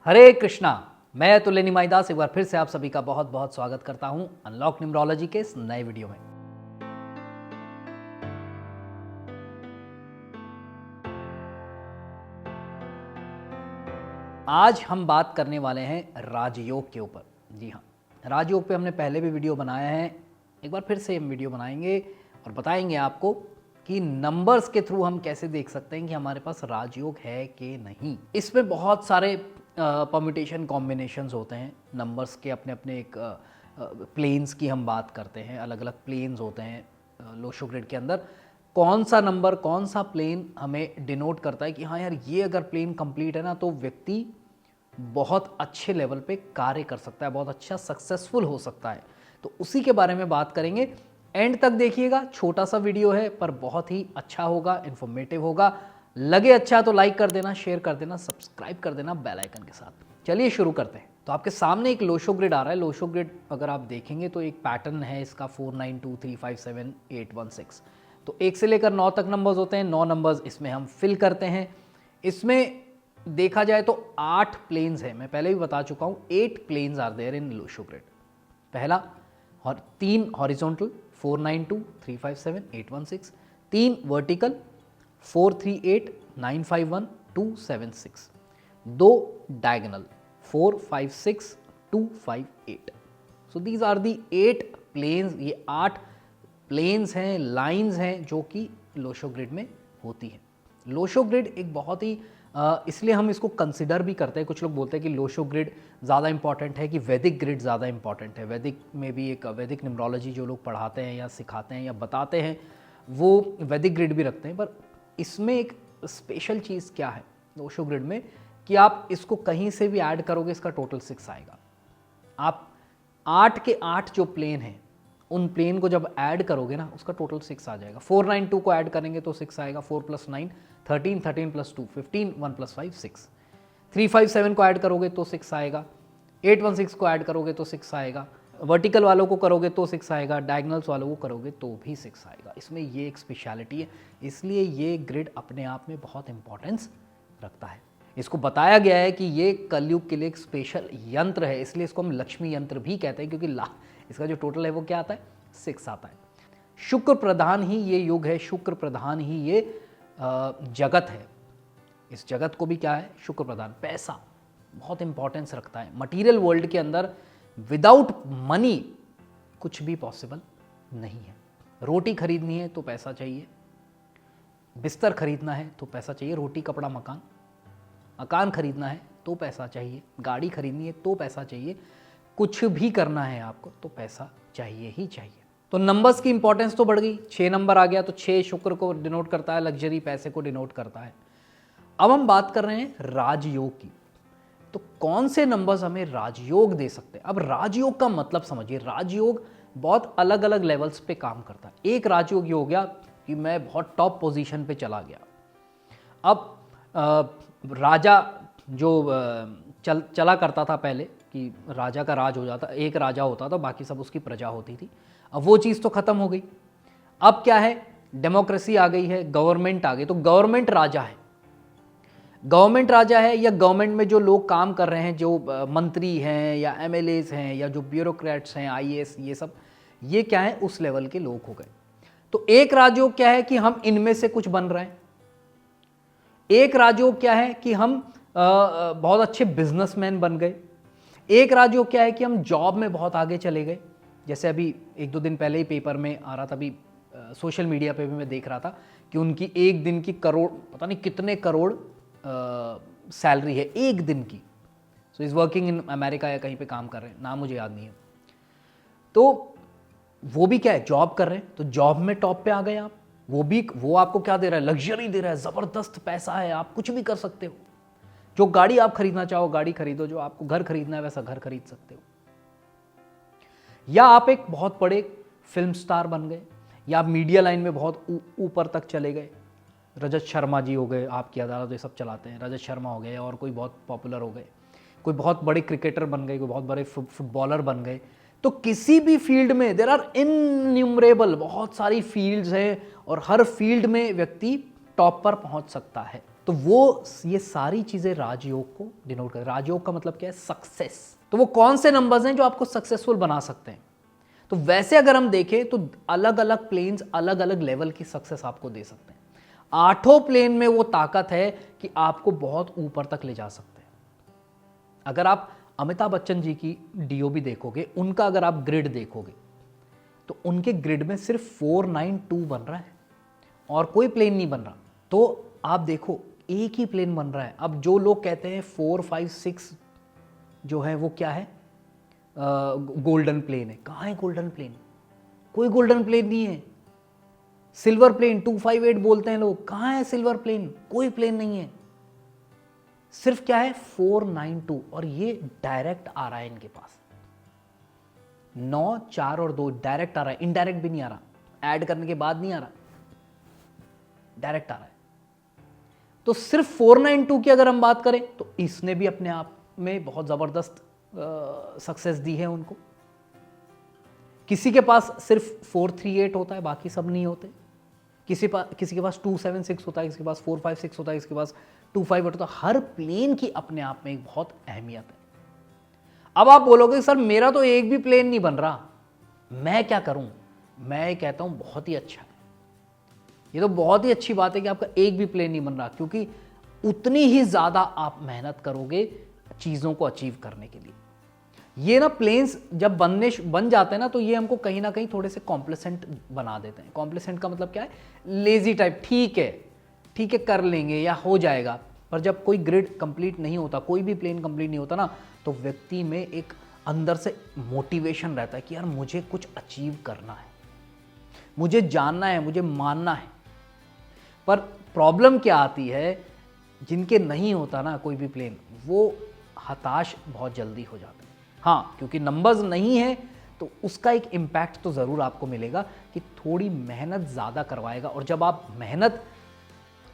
हरे कृष्णा। मैं अतुल्य निमाईदास एक बार फिर से आप सभी का बहुत बहुत स्वागत करता हूं अनलॉक न्यूमरोलॉजी के इस नए वीडियो में। आज हम बात करने वाले हैं राजयोग के ऊपर। जी हाँ, राजयोग पे हमने पहले भी वीडियो बनाया है, एक बार फिर से हम वीडियो बनाएंगे और बताएंगे आपको कि नंबर्स के थ्रू हम कैसे देख सकते हैं कि हमारे पास राजयोग है कि नहीं। इसमें बहुत सारे परम्यूटेशन कॉम्बिनेशंस होते हैं। नंबर्स के अपने अपने एक प्लेन्स की हम बात करते हैं, अलग अलग प्लेन्स होते हैं लोशो ग्रिड के अंदर। कौन सा नंबर कौन सा प्लेन हमें डिनोट करता है कि हाँ यार ये अगर प्लेन कंप्लीट है ना तो व्यक्ति बहुत अच्छे लेवल पे कार्य कर सकता है, बहुत अच्छा सक्सेसफुल हो सकता है। तो उसी के बारे में बात करेंगे। एंड तक देखिएगा, छोटा सा वीडियो है पर बहुत ही अच्छा होगा, इन्फॉर्मेटिव होगा। लगे अच्छा तो लाइक कर देना, शेयर कर देना, सब्सक्राइब कर देना बेल आइकन के साथ। चलिए शुरू करते हैं। तो आपके सामने एक लोशो ग्रिड आ रहा है। लोशो ग्रिड अगर आप देखेंगे तो एक पैटर्न है इसका 4 9 2 3 5 7 8 1 6। तो 1 से लेकर 9 तक नंबर्स होते हैं। 9 नंबर्स इसमें हम फिल करते हैं। इसमें देखा जाए तो 8 प्लेन्स हैं। मैं पहले भी बता चुका हूँ 8 planes are there in Lo Shu grid. पहला और 3 horizontal 4 9 2 3 5 7 8 1 6, 3 vertical 4 3 8 9 5 1 2 7 6, 2 diagonal 4 5 6 2 5 8। So these are the 8 planes. ये 8 प्लेन्स हैं, लाइंस हैं जो कि लोशो ग्रिड में होती है। लोशो ग्रिड एक बहुत ही इसलिए हम इसको कंसिडर भी करते हैं। कुछ लोग बोलते हैं कि लोशो ग्रिड ज़्यादा इंपॉर्टेंट है कि वैदिक ग्रिड ज़्यादा इंपॉर्टेंट है। वैदिक में भी एक वैदिक न्यूमरोलॉजी जो लोग पढ़ाते हैं या सिखाते हैं या बताते हैं वो वैदिक ग्रिड भी रखते हैं। पर इसमें एक स्पेशल चीज़ क्या है लोशो ग्रिड में कि आप इसको कहीं से भी ऐड करोगे इसका टोटल 6 आएगा। आप 8 के 8 जो प्लेन हैं उन प्लेन को जब ऐड करोगे ना उसका टोटल 6 आ जाएगा। 4 9 2 को ऐड करेंगे तो 6 आएगा। 4 + 9 13, 13 + 2 15, 1 + 5 6। 3 5 7 को ऐड करोगे तो 6 आएगा। 8 1 6 को ऐड करोगे तो 6 आएगा। वर्टिकल वालों को करोगे तो 6 आएगा। डायगनल्स वालों को करोगे तो भी 6 आएगा। इसमें ये एक स्पेशलिटी है, इसलिए ये ग्रिड अपने आप में बहुत इंपॉर्टेंस रखता है। इसको बताया गया है कि ये कलयुग के लिए एक स्पेशल यंत्र है, इसलिए इसको हम लक्ष्मी यंत्र भी कहते हैं क्योंकि इसका जो टोटल है वो क्या आता है 6 आता है। शुक्र प्रधान ही ये युग है, शुक्र प्रधान ही ये जगत है। इस जगत को भी क्या है शुक्र प्रधान। पैसा बहुत इंपॉर्टेंस रखता है मटेरियल वर्ल्ड के अंदर। विदाउट मनी कुछ भी पॉसिबल नहीं है। रोटी खरीदनी है तो पैसा चाहिए, बिस्तर खरीदना है तो पैसा चाहिए, रोटी कपड़ा मकान, मकान खरीदना है तो पैसा चाहिए, गाड़ी खरीदनी है तो पैसा चाहिए, कुछ भी करना है आपको तो पैसा चाहिए ही चाहिए। तो नंबर्स की इंपॉर्टेंस तो बढ़ गई। 6 नंबर आ गया तो 6 शुक्र को डिनोट करता है, लग्जरी पैसे को डिनोट करता है। अब हम बात कर रहे हैं राजयोग की। तो कौन से नंबर्स हमें राजयोग दे सकते हैं। अब राजयोग का मतलब समझिए। राजयोग बहुत अलग अलग लेवल्स पे काम करता है। एक राजयोग ये हो गया कि मैं बहुत टॉप पोजीशन पे चला गया। अब राजा जो चला करता था पहले कि राजा का राज हो जाता, एक राजा होता था बाकी सब उसकी प्रजा होती थी। अब वो चीज़ तो ख़त्म हो गई। अब क्या है, डेमोक्रेसी आ गई है, गवर्नमेंट आ गई। तो गवर्नमेंट राजा है, गवर्नमेंट राजा है या गवर्नमेंट में जो लोग काम कर रहे हैं, जो मंत्री हैं या एमएलएज हैं या जो ब्यूरोक्रेट्स हैं, आईएएस, ये सब ये क्या है उस लेवल के लोग हो गए। तो एक राजयोग क्या है कि हम इनमें से कुछ बन रहे हैं। एक राजयोग क्या है कि हम बहुत अच्छे बिजनेसमैन बन गए। एक राजयोग क्या है कि हम जॉब में बहुत आगे चले गए। जैसे अभी 1-2 दिन पहले ही पेपर में आ रहा था, अभी सोशल मीडिया पे भी मैं देख रहा था कि उनकी एक दिन की करोड़, पता नहीं कितने करोड़ सैलरी है एक दिन की। So is working in America या कहीं पे काम कर रहे हैं, नाम मुझे याद नहीं है। तो वो भी क्या है जॉब कर रहे हैं, तो जॉब में टॉप पे आ गए आप। वो आपको क्या दे रहा है, लग्जरी दे रहा है, ज़बरदस्त पैसा है, आप कुछ भी कर सकते हो। जो गाड़ी आप खरीदना चाहो गाड़ी खरीदो, जो आपको घर खरीदना है वैसा घर खरीद सकते हो। या आप एक बहुत बड़े फिल्म स्टार बन गए, या आप मीडिया लाइन में बहुत ऊपर तक चले गए। रजत शर्मा जी हो गए, आपकी अदालत ये सब चलाते हैं, रजत शर्मा हो गए, और कोई बहुत पॉपुलर हो गए, कोई बहुत बड़े क्रिकेटर बन गए, कोई बहुत बड़े फुटबॉलर बन गए। तो किसी भी फील्ड में देयर आर इनन्यूमरेबल, बहुत सारी फील्ड्स हैं और हर फील्ड में व्यक्ति टॉप पर पहुंच सकता है। तो वो ये सारी चीज़ें राजयोग को डिनोट कर, राजयोग का मतलब क्या है? सक्सेस। तो वो कौन से नंबर्स हैं जो आपको सक्सेसफुल बना सकते हैं? तो वैसे अगर हम देखें तो अलग अलग प्लेन्स अलग अलग लेवल की सक्सेस आपको दे सकते हैं। 8 प्लेन में वो ताकत है कि आपको बहुत ऊपर तक ले जा सकते हैं। अगर आप अमिताभ बच्चन जी की डीओबी देखोगे, उनका अगर आप ग्रिड देखोगे तो उनके ग्रिड में सिर्फ 492 बन रहा है और कोई प्लेन नहीं बन रहा। तो आप देखो एक ही प्लेन बन रहा है। अब जो लोग कहते हैं 4, 5, 6 जो है वो क्या है? गोल्डन प्लेन है। कहाँ है गोल्डन प्लेन? कोई गोल्डन प्लेन नहीं है। सिल्वर प्लेन 258 बोलते हैं लोग, कहाँ है सिल्वर प्लेन? कोई प्लेन नहीं है। सिर्फ क्या है? 492 और ये डायरेक्ट आ रहा है इनके पास। 9, 4 और 2 डायरेक्ट आ रहा है, इनडायरेक्ट भी नहीं आ रहा, ऐड करने के बाद नहीं आ रहा, डायरेक्ट आ रहा है। तो सिर्फ 492 की अगर हम बात करें तो इसने भी अपने आप में बहुत जबरदस्त सक्सेस दी है उनको। किसी के पास सिर्फ 438 होता है, बाकी सब नहीं होते। किसी के पास 276 होता है, किसी के पास 456 होता है, किसी के पास 258 होता है। हर प्लेन की अपने आप में एक बहुत अहमियत है। अब आप बोलोगे सर मेरा तो एक भी प्लेन नहीं बन रहा, मैं क्या करूं? मैं कहता हूं बहुत ही अच्छा है। ये तो बहुत ही अच्छी बात है कि आपका एक भी प्लेन नहीं बन रहा, क्योंकि उतनी ही ज्यादा आप मेहनत करोगे चीजों को अचीव करने के लिए। ये ना प्लेन्स जब बन जाते हैं ना, तो ये हमको कहीं ना कहीं थोड़े से कॉम्प्लेसेंट बना देते हैं। कॉम्प्लेसेंट का मतलब क्या है? लेजी टाइप, ठीक है कर लेंगे या हो जाएगा। पर जब कोई ग्रिड कंप्लीट नहीं होता, कोई भी प्लेन कंप्लीट नहीं होता ना, तो व्यक्ति में एक अंदर से मोटिवेशन रहता है कि यार मुझे कुछ अचीव करना है, मुझे जानना है, मुझे मानना है। पर प्रॉब्लम क्या आती है? जिनके नहीं होता ना कोई भी प्लेन, वो हताश बहुत जल्दी हो जाते हैं। हाँ, क्योंकि नंबर्स नहीं है तो उसका एक इम्पैक्ट तो ज़रूर आपको मिलेगा कि थोड़ी मेहनत ज़्यादा करवाएगा, और जब आप मेहनत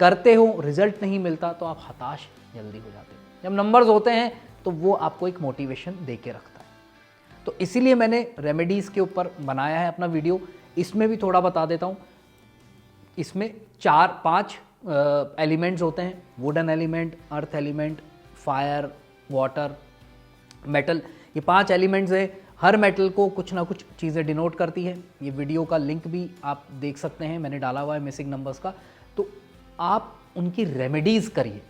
करते हो रिजल्ट नहीं मिलता तो आप हताश जल्दी हो जाते हैं। जब नंबर्स होते हैं तो वो आपको एक मोटिवेशन दे के रखता है। तो इसीलिए मैंने रेमेडीज़ के ऊपर बनाया है अपना वीडियो। इसमें भी थोड़ा बता देता हूँ। इसमें 4-5 एलिमेंट्स होते हैं। Wooden element, earth element, fire, water, metal. ये 5 एलिमेंट्स है। हर मेटल को कुछ ना कुछ चीज़ें डिनोट करती है। ये वीडियो का लिंक भी आप देख सकते हैं, मैंने डाला हुआ है मिसिंग नंबर्स का। तो आप उनकी रेमेडीज़ करिए।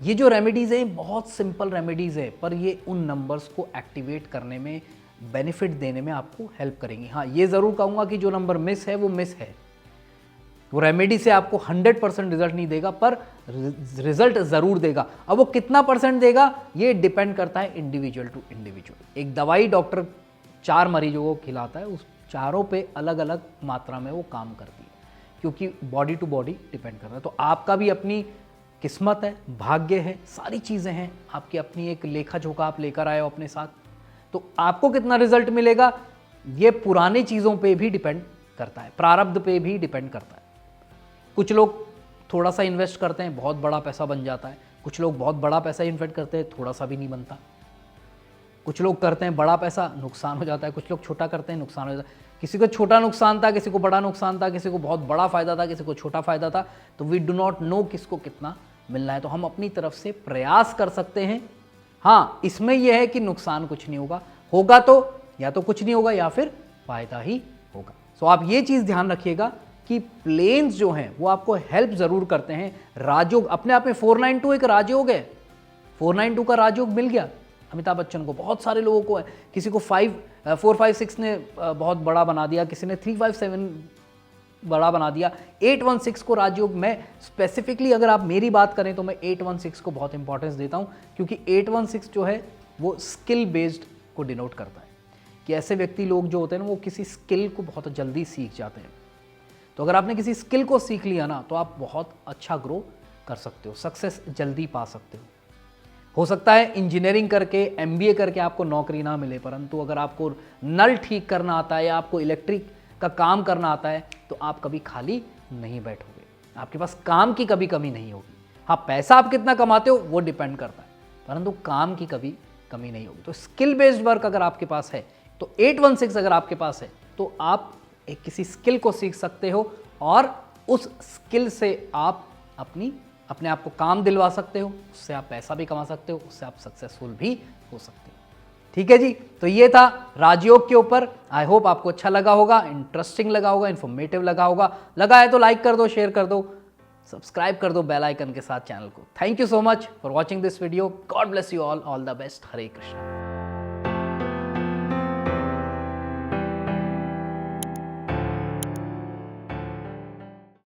ये जो रेमेडीज़ हैं बहुत सिंपल रेमेडीज़ है, पर ये उन नंबर्स को एक्टिवेट करने में, बेनिफिट देने में आपको हेल्प करेंगी। हाँ, ये ज़रूर कहूँगा कि जो नंबर मिस है वो मिस है। वो रेमेडी से आपको 100% रिजल्ट नहीं देगा, पर रिजल्ट ज़रूर देगा। अब वो कितना परसेंट देगा ये डिपेंड करता है इंडिविजुअल टू इंडिविजुअल। एक दवाई डॉक्टर 4 मरीजों को खिलाता है, उस चारों पे अलग अलग मात्रा में वो काम करती है, क्योंकि बॉडी टू बॉडी डिपेंड करता है। तो आपका भी अपनी किस्मत है, भाग्य है, सारी चीज़ें हैं। आपकी अपनी एक लेखा जोखा आप लेकर आए हो अपने साथ। तो आपको कितना रिजल्ट मिलेगा ये पुरानी चीज़ों पे भी डिपेंड करता है, प्रारब्ध पे भी डिपेंड करता है। कुछ लोग थोड़ा सा इन्वेस्ट करते हैं, बहुत बड़ा पैसा बन जाता है। कुछ लोग बहुत बड़ा पैसा इन्वेस्ट करते हैं, थोड़ा सा भी नहीं बनता। कुछ लोग करते हैं बड़ा पैसा, नुकसान हो जाता है। कुछ लोग छोटा करते हैं, नुकसान हो जाता है। किसी को छोटा नुकसान था, किसी को बड़ा नुकसान था, किसी को बहुत बड़ा फ़ायदा था, किसी को छोटा फ़ायदा था। तो वी डू नॉट नो किसको कितना मिलना है। तो हम अपनी तरफ से प्रयास कर सकते हैं। हाँ, इसमें यह है कि नुकसान कुछ नहीं होगा, होगा तो या तो कुछ नहीं होगा या फिर फ़ायदा ही होगा। सो आप ये चीज़ ध्यान रखिएगा कि प्लेन्स जो हैं वो आपको हेल्प ज़रूर करते हैं। राजयोग अपने आप में 492 एक राजयोग है। 492 का राजयोग मिल गया अमिताभ बच्चन को, बहुत सारे लोगों को है। किसी को 456 ने बहुत बड़ा बना दिया, किसी ने 357 बड़ा बना दिया। 816 को राजयोग, मैं स्पेसिफिकली अगर आप मेरी बात करें तो मैं 816 को बहुत इंपॉर्टेंस देता हूँ, क्योंकि 816 जो है वो स्किल बेस्ड को डिनोट करता है कि ऐसे व्यक्ति लोग जो होते हैं ना वो किसी स्किल को बहुत जल्दी सीख जाते हैं। तो अगर आपने किसी स्किल को सीख लिया ना तो आप बहुत अच्छा ग्रो कर सकते हो, सक्सेस जल्दी पा सकते हो सकता है इंजीनियरिंग करके, एमबीए करके आपको नौकरी ना मिले, परंतु अगर आपको नल ठीक करना आता है या आपको इलेक्ट्रिक का काम करना आता है तो आप कभी खाली नहीं बैठोगे, आपके पास काम की कभी कमी नहीं होगी। हाँ, पैसा आप कितना कमाते हो वो डिपेंड करता है, परंतु काम की कभी कमी नहीं होगी। तो स्किल बेस्ड वर्क अगर आपके पास है, तो 816 अगर आपके पास है तो आप एक किसी स्किल को सीख सकते हो और उस स्किल से आप अपनी अपने आप को काम दिलवा सकते हो, उससे आप पैसा भी कमा सकते हो, उससे आप सक्सेसफुल भी हो सकते हो। ठीक है जी, तो ये था राजयोग के ऊपर। आई होप आपको अच्छा लगा होगा, इंटरेस्टिंग लगा होगा, इन्फॉर्मेटिव लगा होगा। लगा है तो लाइक कर दो, शेयर कर दो, सब्सक्राइब कर दो बेल आइकन के साथ चैनल को। Thank you so much for watching this video. God bless you all the best. Hare Krishna.